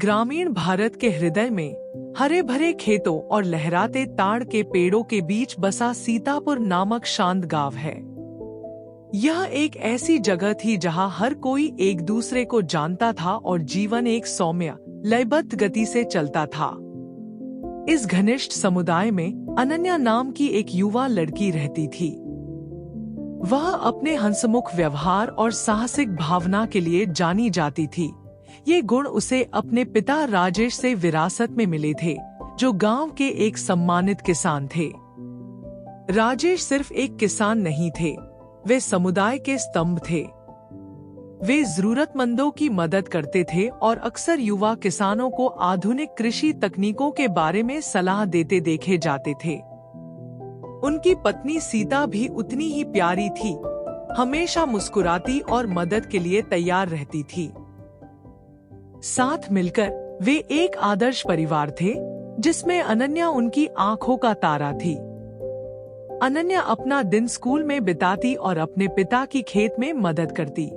ग्रामीण भारत के हृदय में हरे भरे खेतों और लहराते ताड़ के पेड़ों के बीच बसा सीतापुर नामक शांत गांव है। यह एक ऐसी जगह थी जहां हर कोई एक दूसरे को जानता था और जीवन एक सौम्य लयबद्ध गति से चलता था। इस घनिष्ठ समुदाय में अनन्या नाम की एक युवा लड़की रहती थी। वह अपने हंसमुख व्यवहार और साहसिक भावना के लिए जानी जाती थी। ये गुण उसे अपने पिता राजेश से विरासत में मिले थे, जो गांव के एक सम्मानित किसान थे। राजेश सिर्फ एक किसान नहीं थे, वे समुदाय के स्तंभ थे। वे जरूरतमंदों की मदद करते थे और अक्सर युवा किसानों को आधुनिक कृषि तकनीकों के बारे में सलाह देते देखे जाते थे। उनकी पत्नी सीता भी उतनी ही प्यारी थी, हमेशा मुस्कुराती और मदद के लिए तैयार रहती थी। साथ मिलकर वे एक आदर्श परिवार थे, जिसमें अनन्या उनकी आंखों का तारा थी। अनन्या अपना दिन स्कूल में बिताती और अपने पिता की खेत में मदद करती।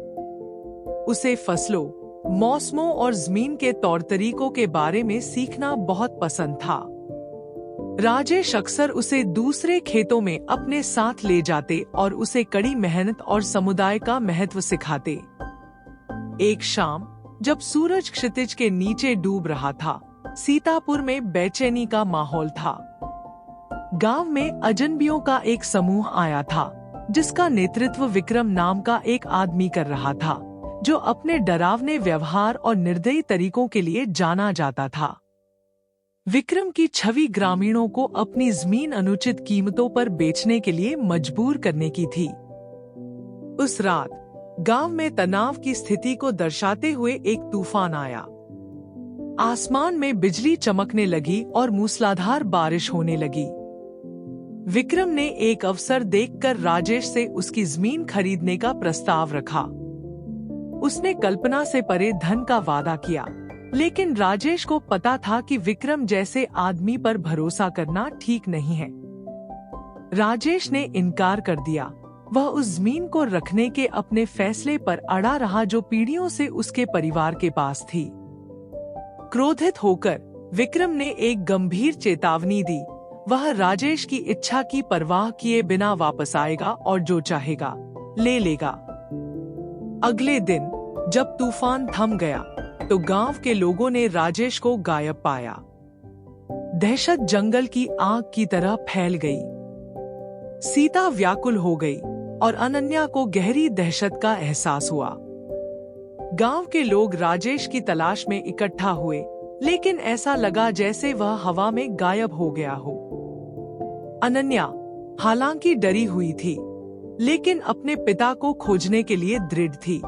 उसे फसलों, मौसमों और जमीन के तौर तरीकों के बारे में सीखना बहुत पसंद था। राजेश अक्सर उसे दूसरे खेतों में अपने साथ ले जाते और उसे कड़ी मेहनत और समुदाय का महत्व सिखाते। एक शाम जब सूरज क्षितिज के नीचे डूब रहा था, सीतापुर में बेचैनी का माहौल था। गांव में अजनबियों का एक समूह आया था, जिसका नेतृत्व विक्रम नाम का एक आदमी कर रहा था, जो अपने डरावने व्यवहार और निर्दयी तरीकों के लिए जाना जाता था। विक्रम की छवि ग्रामीणों को अपनी जमीन अनुचित कीमतों पर बेचने के लिए मजबूर करने की थी। उस रात गांव में तनाव की स्थिति को दर्शाते हुए एक तूफान आया। आसमान में बिजली चमकने लगी और मूसलाधार बारिश होने लगी। विक्रम ने एक अवसर देखकर राजेश से उसकी जमीन खरीदने का प्रस्ताव रखा। उसने कल्पना से परे धन का वादा किया, लेकिन राजेश को पता था कि विक्रम जैसे आदमी पर भरोसा करना ठीक नहीं है। राजेश ने इनकार कर दिया। वह उस जमीन को रखने के अपने फैसले पर अड़ा रहा जो पीढ़ियों से उसके परिवार के पास थी। क्रोधित होकर विक्रम ने एक गंभीर चेतावनी दी। वह राजेश की इच्छा की परवाह किए बिना वापस आएगा और जो चाहेगा ले लेगा। अगले दिन जब तूफान थम गया तो गांव के लोगों ने राजेश को गायब पाया। दहशत जंगल की आग की तरह फैल गई। सीता व्याकुल हो गई और अनन्या को गहरी दहशत का एहसास हुआ। गांव के लोग राजेश की तलाश में इकट्ठा हुए, लेकिन ऐसा लगा जैसे वह हवा में गायब हो गया हो। अनन्या हालांकि डरी हुई थी, लेकिन अपने पिता को खोजने के लिए दृढ़ थी।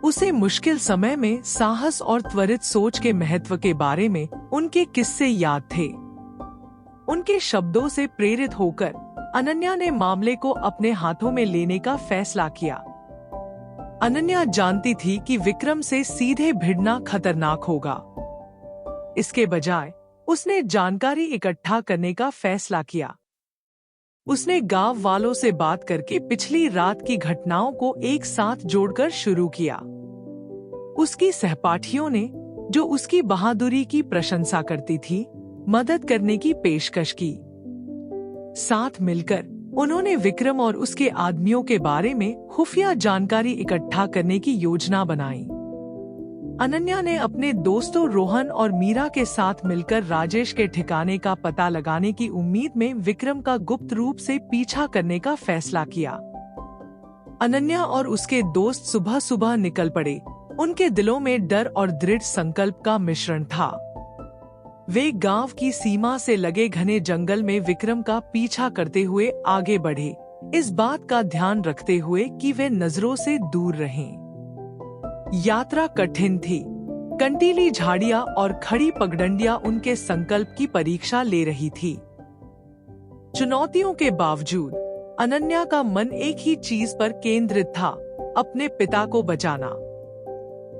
उसे मुश्किल समय में साहस और त्वरित सोच के महत्व के बारे में उनके किस्से याद थे। उनके शब्दों से प्रेरित होकर अनन्या ने मामले को अपने हाथों में लेने का फैसला किया। अनन्या जानती थी कि विक्रम से सीधे भिड़ना खतरनाक होगा। इसके बजाय उसने जानकारी इकट्ठा करने का फैसला किया। उसने गांव वालों से बात करके पिछली रात की घटनाओं को एक साथ जोड़कर शुरू किया। उसकी सहपाठियों ने, जो उसकी बहादुरी की प्रशंसा करती थी, मदद करने की पेशकश की। साथ मिलकर उन्होंने विक्रम और उसके आदमियों के बारे में खुफिया जानकारी इकट्ठा करने की योजना बनाई। अनन्या ने अपने दोस्तों रोहन और मीरा के साथ मिलकर राजेश के ठिकाने का पता लगाने की उम्मीद में विक्रम का गुप्त रूप से पीछा करने का फैसला किया। अनन्या और उसके दोस्त सुबह सुबह निकल पड़े। उनके दिलों में डर और दृढ़ संकल्प का मिश्रण था। वे गांव की सीमा से लगे घने जंगल में विक्रम का पीछा करते हुए आगे बढ़े, इस बात का ध्यान रखते हुए कि वे नजरों से दूर रहें। यात्रा कठिन थी। कंटीली झाड़ियां और खड़ी पगडंडियां उनके संकल्प की परीक्षा ले रही थी। चुनौतियों के बावजूद अनन्या का मन एक ही चीज पर केंद्रित था, अपने पिता को बचाना।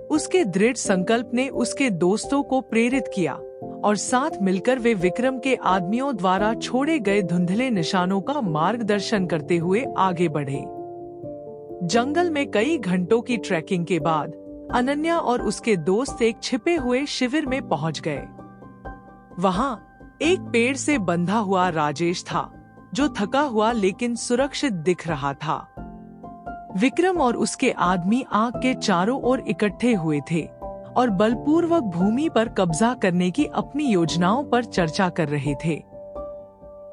उसके दृढ़ संकल्प ने उसके दोस्तों को प्रेरित किया और साथ मिलकर वे विक्रम के आदमियों द्वारा छोड़े गए धुंधले निशानों का मार्गदर्शन करते हुए आगे बढ़े। जंगल में कई घंटों की ट्रैकिंग के बाद अनन्या और उसके दोस्त एक छिपे हुए शिविर में पहुंच गए। वहां एक पेड़ से बंधा हुआ राजेश था, जो थका हुआ लेकिन सुरक्षित दिख रहा था। विक्रम और उसके आदमी आग के चारों ओर इकट्ठे हुए थे और बलपूर्वक भूमि पर कब्जा करने की अपनी योजनाओं पर चर्चा कर रहे थे।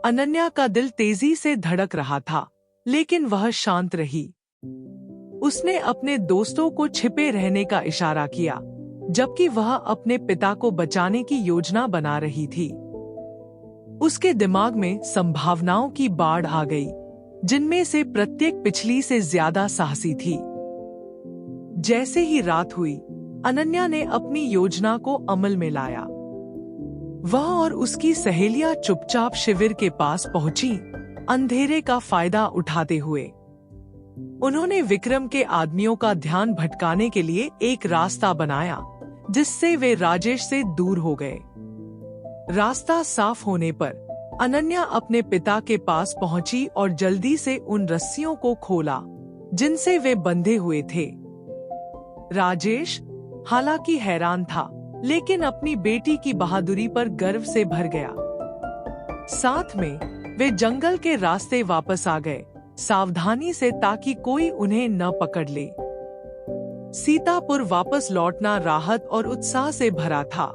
अनन्या का दिल तेजी से धड़क रहा था, लेकिन वह शांत रही। उसने अपने दोस्तों को छिपे रहने का इशारा किया, जबकि वह अपने पिता को बचाने की योजना बना रही थी। उसके दिमाग में संभावनाओं की बाढ़ आ गई, जिनमें से प्रत्येक पिछली से ज्यादा साहसी थी। जैसे ही रात हुई, अनन्या ने अपनी योजना को अमल में लाया। वह और उसकी सहेलियां चुपचाप शिविर के पास पहुंची, अंधेरे का फायदा उठाते हुए। उन्होंने विक्रम के आदमियों का ध्यान भटकाने के लिए एक रास्ता बनाया, जिससे वे राजेश से दूर हो गए। रास्ता साफ होने पर अनन्या अपने पिता के पास पहुंची और जल्दी से उन रस्सियों को खोला, जिनसे वे बंधे हुए थे। राजेश हालांकि हैरान था, लेकिन अपनी बेटी की बहादुरी पर गर्व से भर गया। साथ में वे जंगल के रास्ते वापस आ गए, सावधानी से, ताकि कोई उन्हें न पकड़ ले। सीतापुर वापस लौटना राहत और उत्साह से भरा था।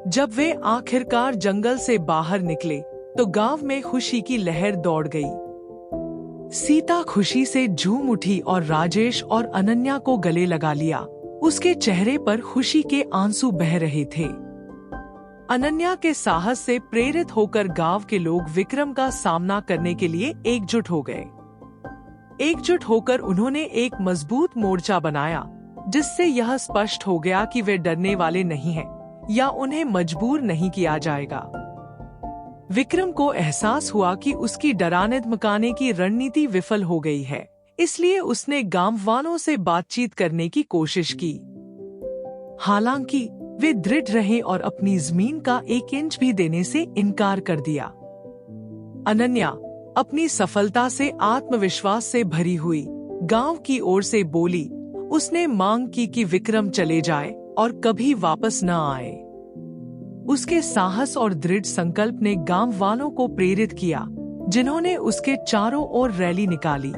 जब वे आखिरकार जंगल से बाहर निकले, तो गांव में खुशी की लहर दौड़ गई। सीता खुशी से झूम उठी और राजेश और अनन्या को गले लगा लिया। उसके चेहरे पर खुशी के आंसू बह रहे थे। अनन्या के साहस से प्रेरित होकर गांव के लोग विक्रम का सामना करने के लिए एकजुट हो गए। एकजुट होकर उन्होंने एक मजबूत मोर्चा बनाया, जिससे यह स्पष्ट हो गया कि वे डरने वाले नहीं हैं, या उन्हें मजबूर नहीं किया जाएगा। विक्रम को एहसास हुआ कि उसकी डराने धमकाने की रणनीति विफल हो गई है, इसलिए उसने गांव वालों से बातचीत करने की कोशिश की। हालांकि वे दृढ़ रहे और अपनी जमीन का 1 इंच भी देने से इनकार कर दिया। अनन्या अपनी सफलता से आत्मविश्वास से भरी हुई गांव की ओर से बोली। उसने मांग की कि विक्रम चले जाए और कभी वापस न आए। उसके साहस और दृढ़ संकल्प ने गांव वालों को प्रेरित किया, जिन्होंने उसके चारों ओर रैली निकाली।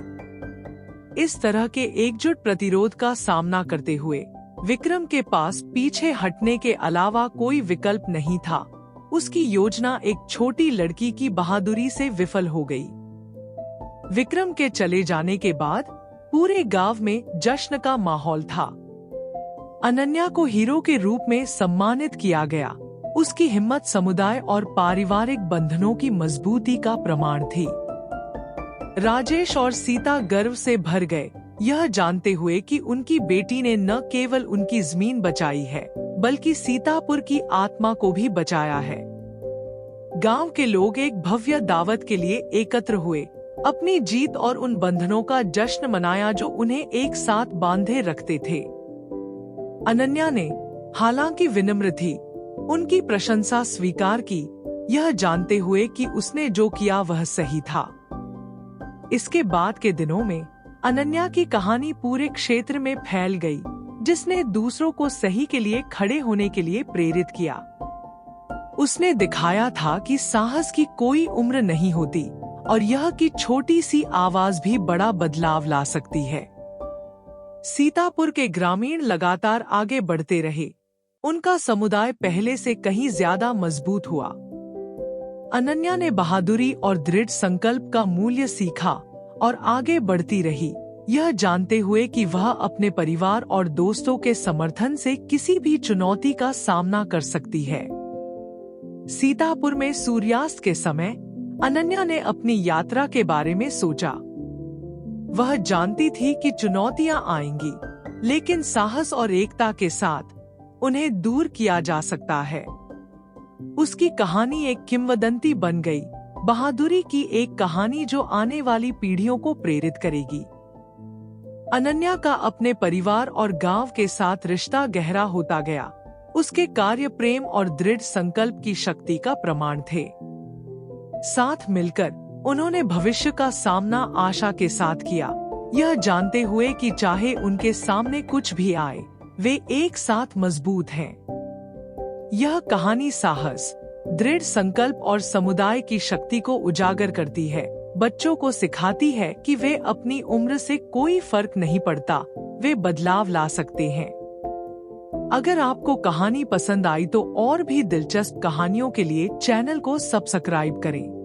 इस तरह के एकजुट प्रतिरोध का सामना करते हुए विक्रम के पास पीछे हटने के अलावा कोई विकल्प नहीं था। उसकी योजना एक छोटी लड़की की बहादुरी से विफल हो गई। विक्रम के चले जाने के बाद पूरे गांव में जश्न का माहौल था। अनन्या को हीरो के रूप में सम्मानित किया गया। उसकी हिम्मत समुदाय और पारिवारिक बंधनों की मजबूती का प्रमाण थी। राजेश और सीता गर्व से भर गए, यह जानते हुए कि उनकी बेटी ने न केवल उनकी जमीन बचाई है, बल्कि सीतापुर की आत्मा को भी बचाया है। गांव के लोग एक भव्य दावत के लिए एकत्र हुए, अपनी जीत और उन बंधनों का जश्न मनाया जो उन्हें एक साथ बांधे रखते थे। अनन्या ने, हालांकि विनम्र थी, उनकी प्रशंसा स्वीकार की, यह जानते हुए कि उसने जो किया वह सही था। इसके बाद के दिनों में अनन्या की कहानी पूरे क्षेत्र में फैल गई, जिसने दूसरों को सही के लिए खड़े होने के लिए प्रेरित किया। उसने दिखाया था कि साहस की कोई उम्र नहीं होती और यह कि छोटी सी आवाज भी बड़ा बदलाव ला सकती है। सीतापुर के ग्रामीण लगातार आगे बढ़ते रहे। उनका समुदाय पहले से कहीं ज्यादा मजबूत हुआ। अनन्या ने बहादुरी और दृढ़ संकल्प का मूल्य सीखा और आगे बढ़ती रही, यह जानते हुए कि वह अपने परिवार और दोस्तों के समर्थन से किसी भी चुनौती का सामना कर सकती है। सीतापुर में सूर्यास्त के समय अनन्या ने अपनी यात्रा के बारे में सोचा। वह जानती थी कि चुनौतियां आएंगी, लेकिन साहस और एकता के साथ उन्हें दूर किया जा सकता है। उसकी कहानी एक किंवदंती बन गई, बहादुरी की एक कहानी जो आने वाली पीढ़ियों को प्रेरित करेगी। अनन्या का अपने परिवार और गांव के साथ रिश्ता गहरा होता गया। उसके कार्य प्रेम और दृढ़ संकल्प की शक्ति का प्रमाण थे। साथ मिलकर उन्होंने भविष्य का सामना आशा के साथ किया, यह जानते हुए कि चाहे उनके सामने कुछ भी आए, वे एक साथ मजबूत हैं। यह कहानी साहस, दृढ़ संकल्प और समुदाय की शक्ति को उजागर करती है। बच्चों को सिखाती है कि वे अपनी उम्र से कोई फर्क नहीं पड़ता, वे बदलाव ला सकते हैं। अगर आपको कहानी पसंद आई तो और भी दिलचस्प कहानियों के लिए चैनल को सब्सक्राइब करें।